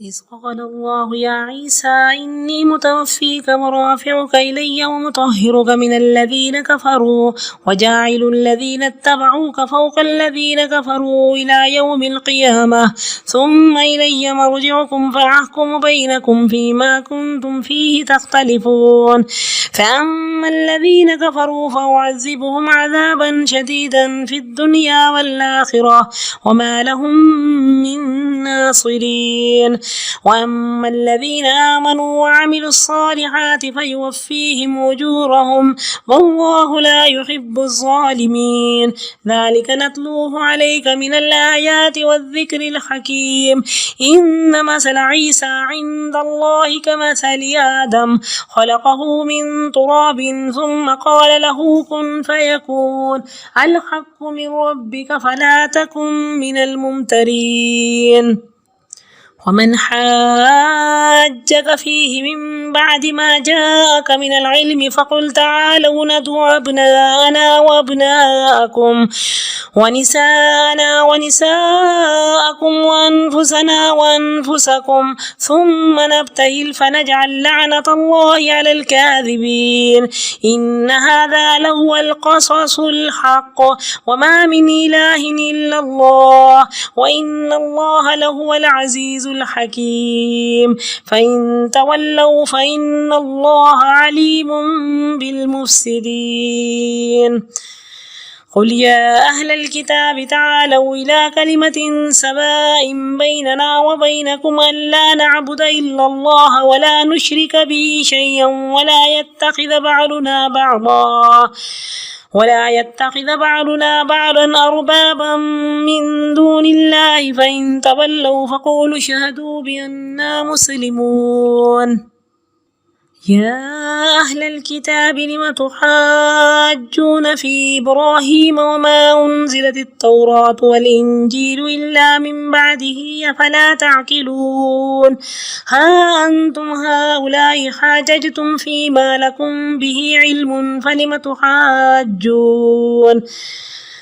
إذ قال الله يا عيسى إني متوفيك ورافعك إلي ومطهرك من الذين كفروا وجاعل الذين اتبعوك فوق الذين كفروا إلى يوم القيامة ثم إلي مرجعكم فأحكم بينكم فيما كنتم فيه تختلفون فأما الذين كفروا فأعذبهم عذابا شديدا في الدنيا والآخرة وما لهم من ناصرين وأما الذين آمنوا وعملوا الصالحات فيوفيهم أجورهم والله لا يحب الظالمين ذلك نتلوه عليك من الآيات والذكر الحكيم إن مثل عيسى عند الله كمثل آدم خلقه من تراب ثم قال له كن فيكون الحق من ربك فلا تكن من الممترين ومن حاجك فيه من بعد ما جاءك من العلم فقل تعالوا ندعو أبناءنا وأبناءكم ونساءنا ونساءكم وأنفسنا وأنفسكم ثم نبتهل فنجعل لعنة الله على الكاذبين إن هذا لهو القصص الحق وما من إله إلا الله وإن الله لهو العزيز الحكيم فإن تولوا فإن الله عليم بالمفسدين قل يا أهل الكتاب تعالوا إلى كلمة سواء بيننا وبينكم ألا نعبد إلا الله ولا نشرك به شيئا ولا يتخذ بعضنا بعضا أربابا من دون الله فإن تولوا فقولوا اشهدوا بأننا مسلمون يا أهل الكتاب لم تحاجون في إبراهيم وما أنزلت التوراة والإنجيل إلا من بعده أفلا تعقلون ها أنتم هؤلاء حاججتم فيما لكم به علم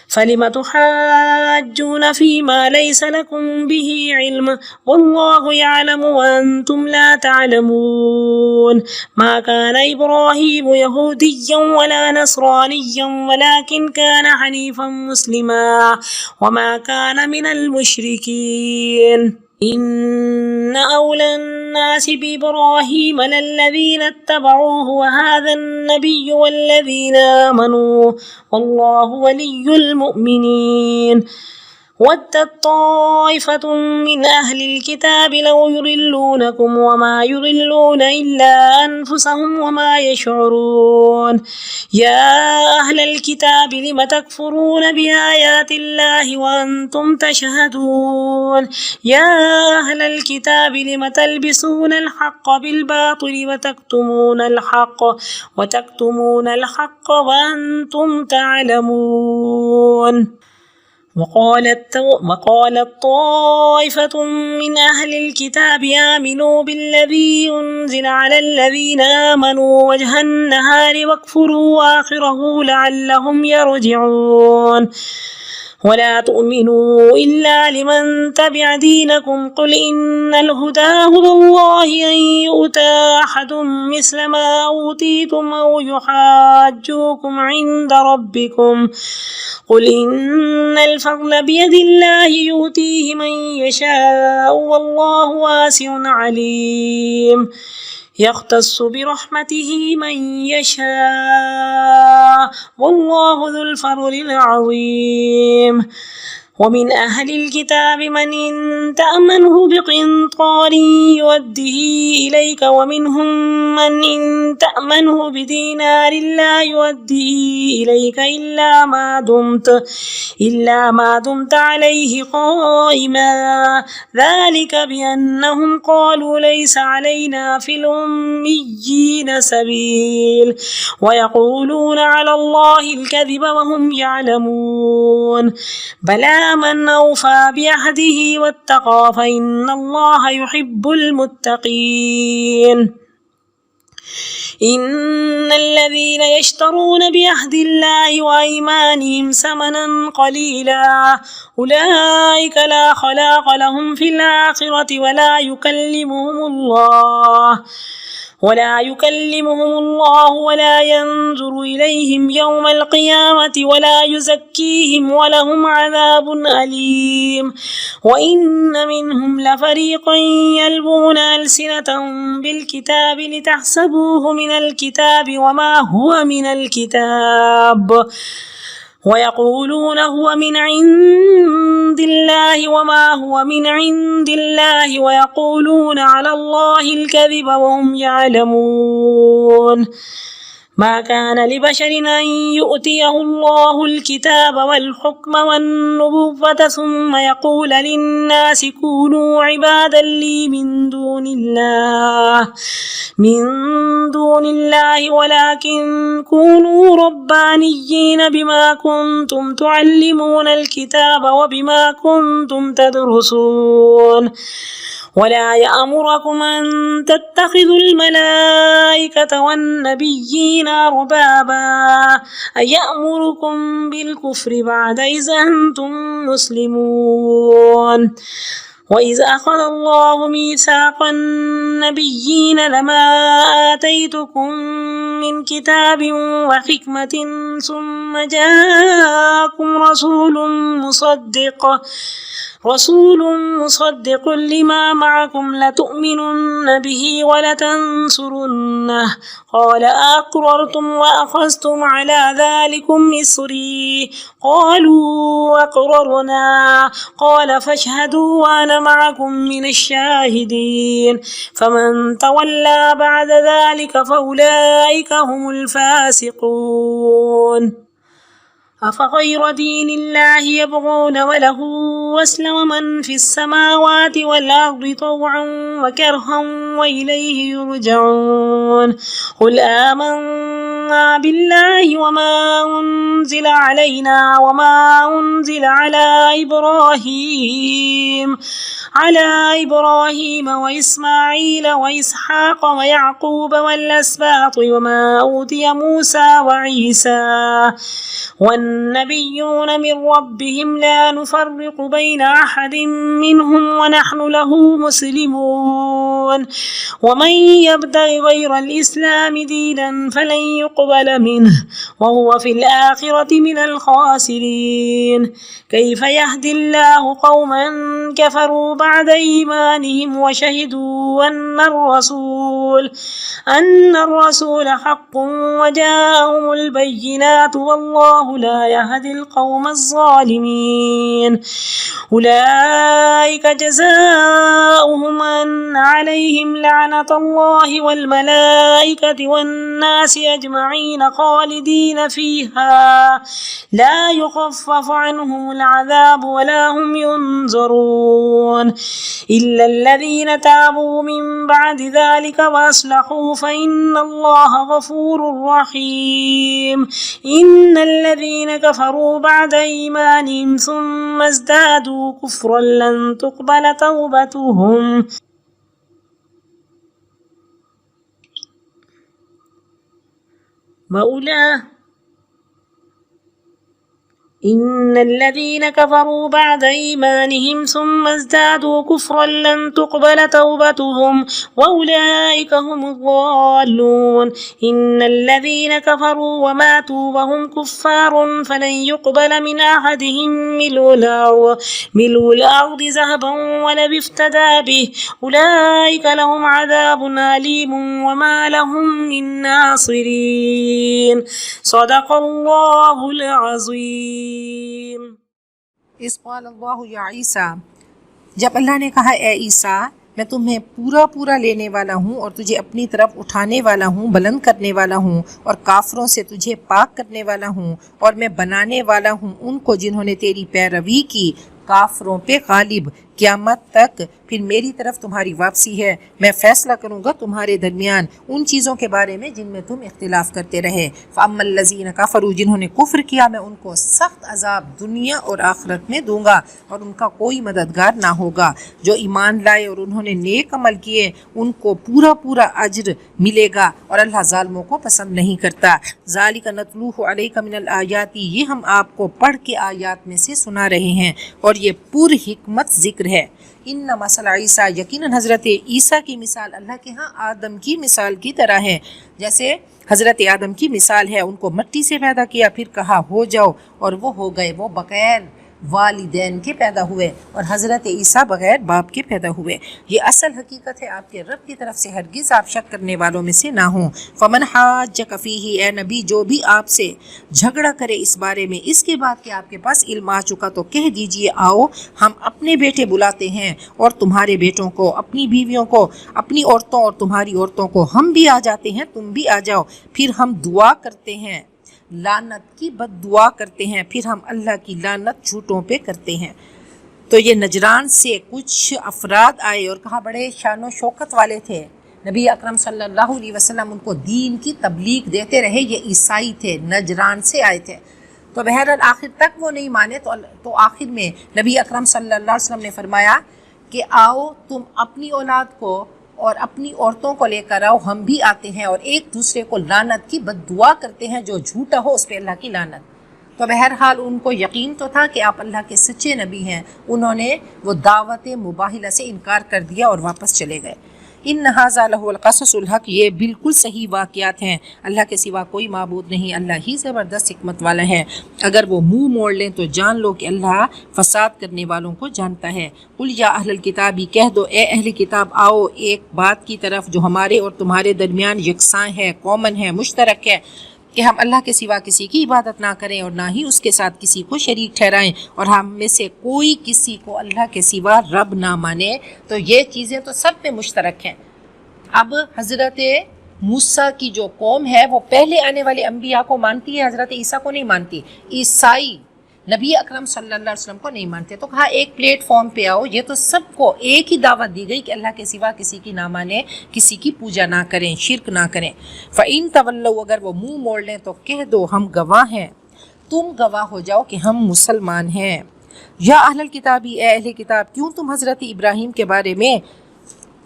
فلم تحاجون فيما ليس لكم به علم والله يعلم وأنتم لا تعلمون ما كان إبراهيم يهوديا ولا نصرانيا ولكن كان حنيفا مسلما وما كان من المشركين إن أولى الناس بإبراهيم للذين اتبعوه وهذا النبي والذين آمنوا والله ولي المؤمنين ودت طائفة من أهل الكتاب لو يضلونكم وما يضلون إلا أنفسهم وما يشعرون يا أهل الكتاب لم تكفرون بآيات الله وأنتم تشهدون يا أهل الكتاب لم تلبسون الحق بالباطل وتكتمون الحق وأنتم تعلمون وقالت طائفة من أهل الكتاب آمنوا بالذي أنزل على الذين آمنوا وجه النهار واكفروا آخره لعلهم يرجعون ولا تؤمنوا إلا لمن تبع دينكم قل إن الهدى هدى الله أن يؤتى أحد مثل ما أوتيتم أو يحاجوكم عند ربكم قل إن الفضل بيد الله يؤتيه من يشاء والله واسع عليم يختص برحمته من يشاء والله ذو الفضل العظيم ومن أهل الكتاب من إن تأمنه بقنطار يوده إليك ومنهم من إن تأمنه بدينار لا يوده إليك إلا ما دمت عليه قائما ذلك بأنهم قالوا ليس علينا في الأميين سبيل ويقولون على الله الكذب وهم يعلمون بلى من أوفى بعهده واتقى فإن الله يحب المتقين إن الذين يشترون بعهد الله وأيمانهم ثمنا قليلا أولئك لا خلاق لهم في الآخرة ولا يكلمهم الله ولا ينظر إليهم يوم القيامة ولا يزكيهم ولهم عذاب أليم. وإن منهم لفريقا يلوون ألسنتهم بالكتاب لتحسبوه من الكتاب وما هو من الكتاب ويقولون هو من عند الله وما هو من عند الله ويقولون على الله الكذب وهم يعلمون. ما كان لبشر أن يؤتيه الله الكتاب والحكم والنبوة ثم يقول للناس كونوا عبادا لي من دون الله ولكن كونوا ربانيين بما كنتم تعلمون الكتاب وبما كنتم تدرسون. ولا يأمركم أن تتخذوا الملائكة والنبيين أربابا أيأمركم بالكفر بعد إذ أنتم مسلمون. وإذ أخذ الله ميثاق النبيين لما آتيتكم من كتاب وحكمة ثم جاءكم رسول مصدق لما معكم لتؤمنن به ولتنصرنه قال أقررتم وأخذتم على ذلكم إصري قالوا أقررنا قال فاشهدوا وأنا معكم من الشاهدين. فمن تولى بعد ذلك فأولئك هم الفاسقون. أفغير دين الله يبغون وله أسلم من في السماوات والأرض طوعا وكرها وإليه يرجعون. قل آمنا بالله وما أنزل علينا وما أنزل على إبراهيم وإسماعيل وإسحاق ويعقوب والأسباط وما أوتي موسى وعيسى والنبيون من ربهم لا نفرق بين أحد منهم ونحن له مسلمون. ومن يبتغ غير الإسلام دينا فلن يقبل منه وهو في الآخرة من الخاسرين. كيف يهدي الله قوما كفروا بعد إيمانهم وشهدوا أن الرسول حق وجاءهم البينات والله لا يهدي القوم الظالمين. أولئك جزاؤهم أن عليهم لعنة الله والملائكة والناس أجمعين خالدين فيها لا يخفف عنهم العذاب ولا هم ينظرون إلا الذين تابوا من بعد ذلك وأصلحوا فإن الله غفور رحيم. إن الذين كفروا بعد إيمانهم ثم ازدادوا كفرا لن تقبل توبتهم إن الذين كفروا بعد إيمانهم ثم ازدادوا كفرا لن تقبل توبتهم وأولئك هم الضالون. إن الذين كفروا وماتوا وهم كفار فلن يقبل من أحدهم ملء الأرض ذهبا ولو افتدى به أولئك لهم عذاب أليم وما لهم من ناصرين. صدق الله العظيم. اس قال اللہ یا عیسیٰ، جب اللہ نے کہا اے عیسیٰ میں تمہیں پورا لینے والا ہوں اور تجھے اپنی طرف اٹھانے والا ہوں، بلند کرنے والا ہوں اور کافروں سے تجھے پاک کرنے والا ہوں، اور میں بنانے والا ہوں ان کو جنہوں نے تیری پیروی کی کافروں پہ غالب قیامت تک پھر میری طرف تمہاری واپسی ہے، میں فیصلہ کروں گا تمہارے درمیان ان چیزوں کے بارے میں جن میں تم اختلاف کرتے رہے۔ فَأَمَّا الَّذِينَ كَفَرُوا جنہوں نے کفر کیا میں ان کو سخت عذاب دنیا اور آخرت میں دوں گا اور ان کا کوئی مددگار نہ ہوگا۔ جو ایمان لائے اور انہوں نے نیک عمل کیے ان کو پورا پورا اجر ملے گا اور اللہ ظالموں کو پسند نہیں کرتا۔ ذَلِكَ نَتْلُوهُ عَلَيْكَ مِنَ الْآيَاتِ یہ ہم آپ کو پڑھ کے آیات میں سے سنا رہے ہیں اور یہ پر حکمت ذکر ہے۔ ان مثل عیسیٰ یقیناً حضرت عیسیٰ کی مثال اللہ کے ہاں آدم کی مثال کی طرح ہے، جیسے حضرت آدم کی مثال ہے، ان کو مٹی سے پیدا کیا پھر کہا ہو جاؤ اور وہ ہو گئے، وہ بغیر والدین کے پیدا ہوئے، اور حضرت عیسیٰ بغیر باپ کے پیدا ہوئے۔ یہ اصل حقیقت ہے، آپ کے رب کی طرف سے، ہرگز آپ شک کرنے والوں میں سے نہ ہوں۔ فمن حاجک فیہ اے نبی جو بھی آپ سے جھگڑا کرے اس بارے میں اس کے بعد کہ آپ کے پاس علم آ چکا تو کہہ دیجئے آؤ ہم اپنے بیٹے بلاتے ہیں اور تمہارے بیٹوں کو، اپنی بیویوں کو، اپنی عورتوں اور تمہاری عورتوں کو، ہم بھی آ جاتے ہیں تم بھی آ جاؤ، پھر ہم دعا کرتے ہیں، لعنت کی بد دعا کرتے ہیں، پھر ہم اللہ کی لعنت جھوٹوں پہ کرتے ہیں۔ تو یہ نجران سے کچھ افراد آئے اور کہا بڑے شان و شوکت والے تھے، نبی اکرم صلی اللہ علیہ وسلم ان کو دین کی تبلیغ دیتے رہے، یہ عیسائی تھے، نجران سے آئے تھے۔ تو بہرحال آخر تک وہ نہیں مانے، تو آخر میں نبی اکرم صلی اللہ علیہ وسلم نے فرمایا کہ آؤ تم اپنی اولاد کو اور اپنی عورتوں کو لے کر آؤ، ہم بھی آتے ہیں اور ایک دوسرے کو لعنت کی بد دعا کرتے ہیں، جو جھوٹا ہو اس پہ اللہ کی لعنت۔ تو بہرحال ان کو یقین تو تھا کہ آپ اللہ کے سچے نبی ہیں، انہوں نے وہ دعوت مباہلہ سے انکار کر دیا اور واپس چلے گئے۔ ان ھذا لہو القصص الحق یہ بالکل صحیح واقعات ہیں، اللہ کے سوا کوئی معبود نہیں، اللہ ہی زبردست حکمت والا ہے۔ اگر وہ منہ موڑ لیں تو جان لو کہ اللہ فساد کرنے والوں کو جانتا ہے۔ قل یا اہل الکتاب کہہ دو اے اہل کتاب آؤ ایک بات کی طرف جو ہمارے اور تمہارے درمیان یکساں ہے، کامن ہے، مشترک ہے، کہ ہم اللہ کے سوا کسی کی عبادت نہ کریں اور نہ ہی اس کے ساتھ کسی کو شریک ٹھہرائیں، اور ہم میں سے کوئی کسی کو اللہ کے سوا رب نہ مانے۔ تو یہ چیزیں تو سب پہ مشترک ہیں۔ اب حضرت موسیٰ کی جو قوم ہے وہ پہلے آنے والے انبیاء کو مانتی ہے، حضرت عیسیٰ کو نہیں مانتی، عیسائی نبی اکرم صلی اللہ علیہ وسلم کو نہیں مانتے۔ تو کہا ایک پلیٹ فارم پہ آؤ، یہ تو سب کو ایک ہی دعوت دی گئی کہ اللہ کے سوا کسی کی نہ مانیں، کسی کی پوجا نہ کریں، شرک نہ کریں۔ فَإِن تَوَلَّوْا اگر وہ منہ موڑ لیں تو کہہ دو ہم گواہ ہیں، تم گواہ ہو جاؤ کہ ہم مسلمان ہیں۔ یا اہل الکتابی اے اہل کتاب کیوں تم حضرت ابراہیم کے بارے میں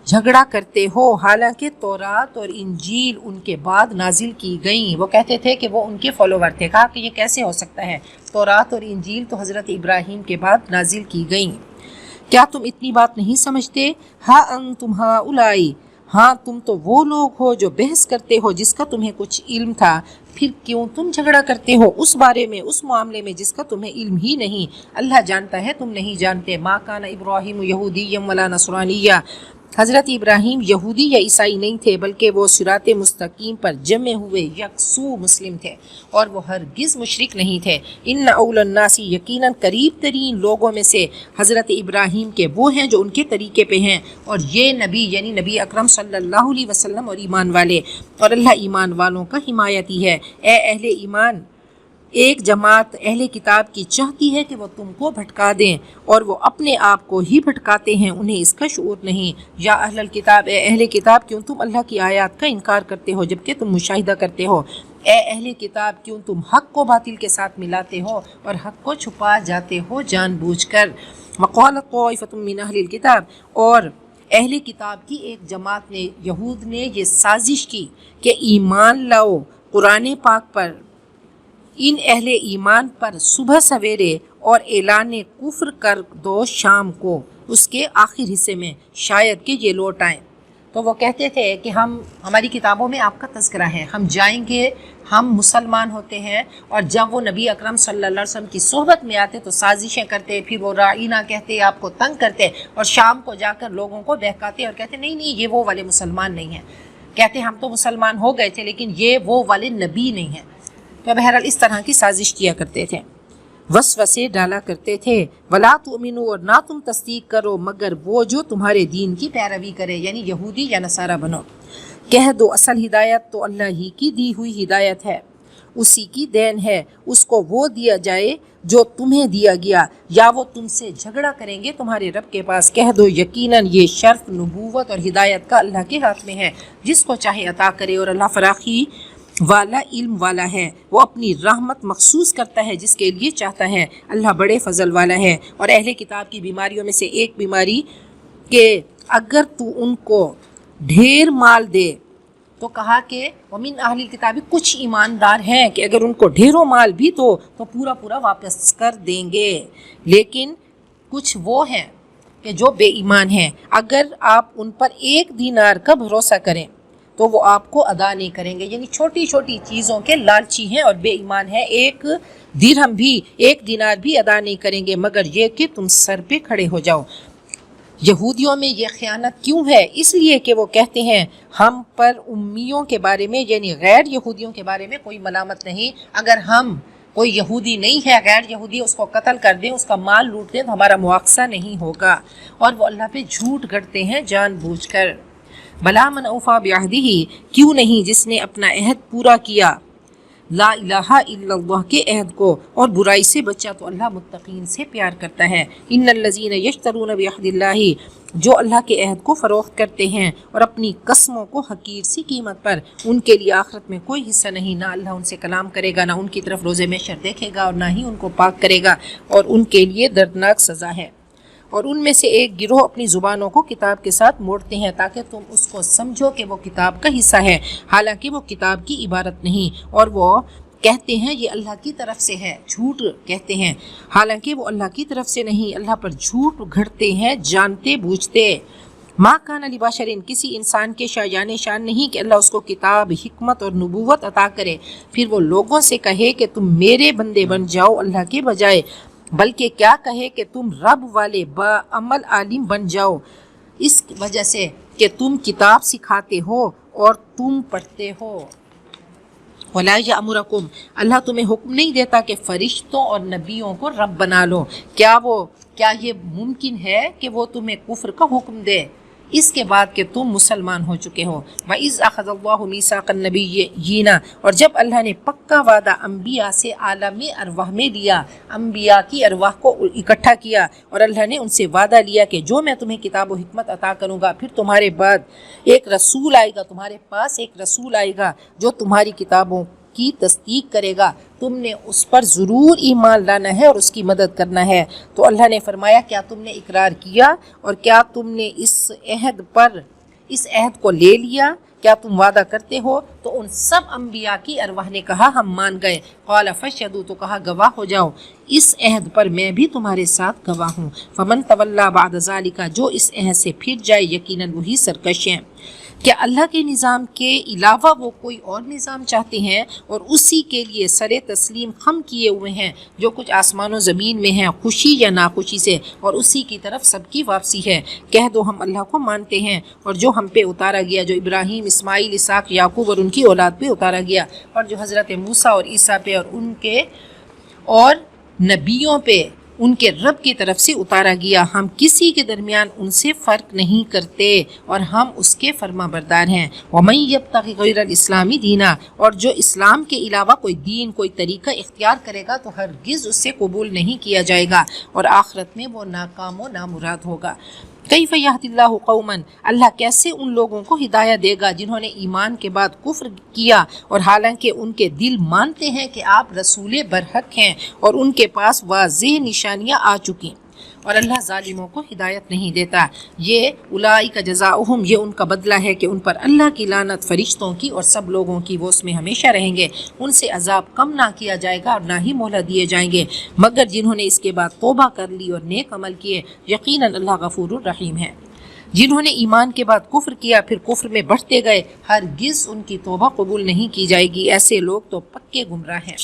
جھگڑا کرتے ہو، حالانکہ تورات اور انجیل ان کے بعد نازل کی گئیں۔ وہ کہتے تھے کہ وہ ان کے فالوور تھے، کہا کہ یہ کیسے ہو سکتا ہے، تورات اور انجیل تو حضرت ابراہیم کے بعد نازل کی گئیں۔ کیا تم اتنی بات نہیں سمجھتے؟ ہاں انتم ہؤلاء ہاں تم تو وہ لوگ ہو جو بحث کرتے ہو جس کا تمہیں کچھ علم تھا، پھر کیوں تم جھگڑا کرتے ہو اس بارے میں، اس معاملے میں جس کا تمہیں علم ہی نہیں، اللہ جانتا ہے تم نہیں جانتے۔ ما کان ابراہیم یہودیا ولا نصرانیا حضرت ابراہیم یہودی یا عیسائی نہیں تھے بلکہ وہ صراط مستقیم پر جمع ہوئے یکسو مسلم تھے، اور وہ ہرگز مشرک نہیں تھے۔ ان اول الناس یقیناً قریب ترین لوگوں میں سے حضرت ابراہیم کے وہ ہیں جو ان کے طریقے پہ ہیں، اور یہ نبی یعنی نبی اکرم صلی اللہ علیہ وسلم اور ایمان والے، اور اللہ ایمان والوں کا حمایتی ہے۔ اے اہل ایمان ایک جماعت اہل کتاب کی چاہتی ہے کہ وہ تم کو بھٹکا دیں اور وہ اپنے آپ کو ہی بھٹکاتے ہیں، انہیں اس کا شعور نہیں۔ یا اہل الکتاب اے اہل کتاب کیوں تم اللہ کی آیات کا انکار کرتے ہو جبکہ تم مشاہدہ کرتے ہو؟ اے اہل کتاب کیوں تم حق کو باطل کے ساتھ ملاتے ہو اور حق کو چھپا جاتے ہو جان بوجھ کر؟ وقالت طائفۃ من اہل الکتاب اور اہل کتاب کی ایک جماعت نے، یہود نے یہ سازش کی کہ ایمان لاؤ قرآن پاک پر، ان اہل ایمان پر صبح سویرے اور اعلان کفر کر دو شام کو، اس کے آخر حصے میں، شاید کہ یہ لوٹ آئیں۔ تو وہ کہتے تھے کہ ہماری کتابوں میں آپ کا تذکرہ ہے، ہم جائیں گے، ہم مسلمان ہوتے ہیں، اور جب وہ نبی اکرم صلی اللہ علیہ وسلم کی صحبت میں آتے تو سازشیں کرتے، پھر وہ رائنا کہتے، آپ کو تنگ کرتے، اور شام کو جا کر لوگوں کو بہکاتے اور کہتے نہیں نہیں یہ وہ والے مسلمان نہیں ہیں، کہتے ہم تو مسلمان ہو گئے تھے لیکن یہ وہ والے نبی نہیں ہیں۔ تو بہرحال اس طرح کی سازش کیا کرتے تھے، وسوسے ڈالا کرتے تھے۔ ولا تؤمنوا اور نہ تم تصدیق کرو مگر وہ جو تمہارے دین کی پیروی کرے، یعنی یہودی یا نصارہ بنو۔ کہہ دو اصل ہدایت تو اللہ ہی کی دی ہوئی ہدایت ہے، اسی کی دین ہے، اس کو وہ دیا جائے جو تمہیں دیا گیا، یا وہ تم سے جھگڑا کریں گے تمہارے رب کے پاس، کہہ دو یقیناً یہ شرف، نبوت اور ہدایت کا اللہ کے ہاتھ میں ہے، جس کو چاہے عطا کرے، اور اللہ فراخی والا علم والا ہے، وہ اپنی رحمت مخصوص کرتا ہے جس کے لیے چاہتا ہے، اللہ بڑے فضل والا ہے۔ اور اہل کتاب کی بیماریوں میں سے ایک بیماری کہ اگر تو ان کو ڈھیر مال دے، تو کہا کہ ومن اہل الکتاب، کچھ ایماندار ہیں کہ اگر ان کو ڈھیروں مال بھی دو تو پورا پورا واپس کر دیں گے، لیکن کچھ وہ ہیں کہ جو بے ایمان ہیں، اگر آپ ان پر 1 دینار کا بھروسہ کریں تو وہ آپ کو ادا نہیں کریں گے، یعنی چھوٹی چھوٹی چیزوں کے لالچی ہیں اور بے ایمان ہیں، 1 درہم بھی 1 دینار بھی ادا نہیں کریں گے مگر یہ کہ تم سر پہ کھڑے ہو جاؤ۔ یہودیوں میں یہ خیانت کیوں ہے؟ اس لیے کہ وہ کہتے ہیں ہم پر امیوں کے بارے میں، یعنی غیر یہودیوں کے بارے میں کوئی ملامت نہیں، اگر ہم کوئی یہودی نہیں ہے، غیر یہودی، اس کو قتل کر دیں، اس کا مال لوٹ دیں تو ہمارا مواخذہ نہیں ہوگا، اور وہ اللہ پہ جھوٹ گھڑتے ہیں جان بوجھ کر۔ بلا من اوفا بعہدہ، کیوں نہیں جس نے اپنا عہد پورا کیا، لا الہ الا اللہ کے عہد کو، اور برائی سے بچا تو اللہ متقین سے پیار کرتا ہے۔ ان الذین یشترون بعہد اللہ، جو اللہ کے عہد کو فروخت کرتے ہیں اور اپنی قسموں کو حقیر سی قیمت پر، ان کے لیے آخرت میں کوئی حصہ نہیں، نہ اللہ ان سے کلام کرے گا، نہ ان کی طرف روز محشر دیکھے گا، اور نہ ہی ان کو پاک کرے گا، اور ان کے لیے دردناک سزا ہے۔ اور ان میں سے ایک گروہ اپنی زبانوں کو کتاب کے ساتھ موڑتے ہیں تاکہ تم اس کو سمجھو کہ وہ کتاب کا حصہ ہے، حالانکہ وہ کتاب کی عبارت نہیں، اور وہ کہتے ہیں یہ اللہ کی طرف سے ہے، جھوٹ کہتے ہیں، حالانکہ وہ اللہ کی طرف سے نہیں، اللہ پر جھوٹ گھڑتے ہیں جانتے بوجھتے۔ ما کان لبشر، کسی انسان کے شایان شان نہیں کہ اللہ اس کو کتاب، حکمت اور نبوت عطا کرے، پھر وہ لوگوں سے کہے کہ تم میرے بندے بن جاؤ اللہ کے بجائے، بلکہ کیا کہے کہ تم رب والے باعمل عالم بن جاؤ، اس وجہ سے کہ تم کتاب سکھاتے ہو اور تم پڑھتے ہو۔ وَلَا يَأْمُرَكُمْ، اللہ تمہیں حکم نہیں دیتا کہ فرشتوں اور نبیوں کو رب بنا لو، کیا یہ ممکن ہے کہ وہ تمہیں کفر کا حکم دے اس کے بعد کہ تم مسلمان ہو چکے ہو؟ وَإِذْ أَخَذَ اللَّهُ مِيثَاقَ النَّبِيِّينَ، اور جب اللہ نے پکا وعدہ انبیاء سے عالم ارواح میں لیا، انبیاء کی ارواح کو اکٹھا کیا، اور اللہ نے ان سے وعدہ لیا کہ جو میں تمہیں کتاب و حکمت عطا کروں گا، پھر تمہارے بعد ایک رسول آئے گا، تمہارے پاس ایک رسول آئے گا جو تمہاری کتابوں کی تصدیق کرے گا، تم نے اس پر ضرور ایمان لانا ہے اور اس کی مدد کرنا ہے۔ تو اللہ نے فرمایا کیا تم نے اقرار کیا اور کیا تم نے اس عہد کو لے لیا؟ کیا تم وعدہ کرتے ہو؟ تو ان سب انبیاء کی ارواح نے کہا ہم مان گئے۔ قال فاشهدوا، تو کہا گواہ ہو جاؤ، اس عہد پر میں بھی تمہارے ساتھ گواہ ہوں۔ فمن تولی بعد ذلک، جو اس عہد سے پھر جائے یقیناً وہی سرکش ہیں۔ کیا اللہ کے نظام کے علاوہ وہ کوئی اور نظام چاہتے ہیں اور اسی کے لیے سر تسلیم خم کیے ہوئے ہیں؟ جو کچھ آسمان و زمین میں ہیں، خوشی یا ناخوشی سے، اور اسی کی طرف سب کی واپسی ہے۔ کہہ دو ہم اللہ کو مانتے ہیں اور جو ہم پہ اتارا گیا، جو ابراہیم، اسماعیل، اسحاق، یعقوب اور ان کی اولاد پہ اتارا گیا، اور جو حضرت موسیٰ اور عیسیٰ پہ اور ان کے اور نبیوں پہ ان کے رب کی طرف سے اتارا گیا، ہم کسی کے درمیان ان سے فرق نہیں کرتے اور ہم اس کے فرما بردار ہیں۔ وَمَن يَبْتَغِ غَيْرَ الْإِسْلَامِ دِينًا، اور جو اسلام کے علاوہ کوئی دین، کوئی طریقہ اختیار کرے گا تو ہرگز اس سے قبول نہیں کیا جائے گا اور آخرت میں وہ ناکام و نامراد ہوگا۔ کیف یہدی اللہ قوما، اللہ کیسے ان لوگوں کو ہدایت دے گا جنہوں نے ایمان کے بعد کفر کیا اور حالانکہ ان کے دل مانتے ہیں کہ آپ رسول برحق ہیں اور ان کے پاس واضح نشانیاں آ چکی، اور اللہ ظالموں کو ہدایت نہیں دیتا۔ یہ اولئک جزاؤہم، یہ ان کا بدلہ ہے کہ ان پر اللہ کی لعنت، فرشتوں کی اور سب لوگوں کی، وہ اس میں ہمیشہ رہیں گے، ان سے عذاب کم نہ کیا جائے گا اور نہ ہی مہلت دیے جائیں گے، مگر جنہوں نے اس کے بعد توبہ کر لی اور نیک عمل کیے، یقیناً اللہ غفور الرحیم ہے۔ جنہوں نے ایمان کے بعد کفر کیا پھر کفر میں بڑھتے گئے، ہرگز ان کی توبہ قبول نہیں کی جائے گی، ایسے لوگ تو پکے گمراہ ہیں۔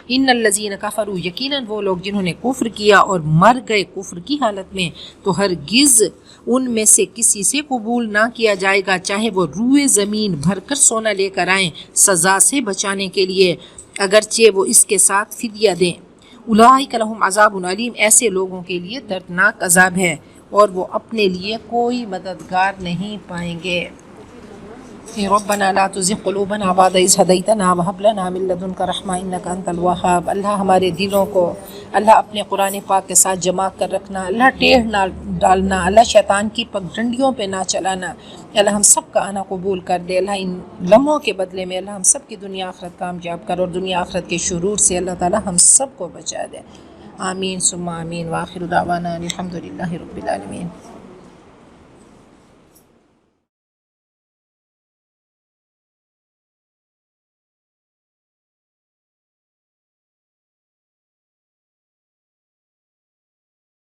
ان الذین کفروا، یقیناً وہ لوگ جنہوں نے کفر کیا اور مر گئے کفر کی حالت میں، تو ہرگز ان میں سے کسی سے قبول نہ کیا جائے گا، چاہے وہ روئے زمین بھر کر سونا لے کر آئیں سزا سے بچانے کے لیے، اگرچہ وہ اس کے ساتھ فدیہ دیں۔ اولئک لہم عذاب علیم، ایسے لوگوں کے لیے دردناک عذاب ہے اور وہ اپنے لیے کوئی مددگار نہیں پائیں گے۔ ربنا لا تزغ قلوبنا بعد إذ هديتنا وهب لنا من لدنك رحمة إنك أنت الوهاب۔ اللہ ہمارے دلوں کو اللہ اپنے قرآن پاک کے ساتھ جمع کر رکھنا، اللہ ٹیڑھ نہ ڈالنا، اللہ شیطان کی پگڈنڈیوں پہ نہ چلانا، اللہ ہم سب کا آنا قبول کر دے، اللہ ان لمحوں کے بدلے میں اللہ ہم سب کی دنیا آخرت کامیاب کر، اور دنیا آخرت کے شرور سے اللہ تعالی ہم سب کو بچا دے۔ آمین ثم آمین، وآخر دعوانا الحمد للہ رب العالمین۔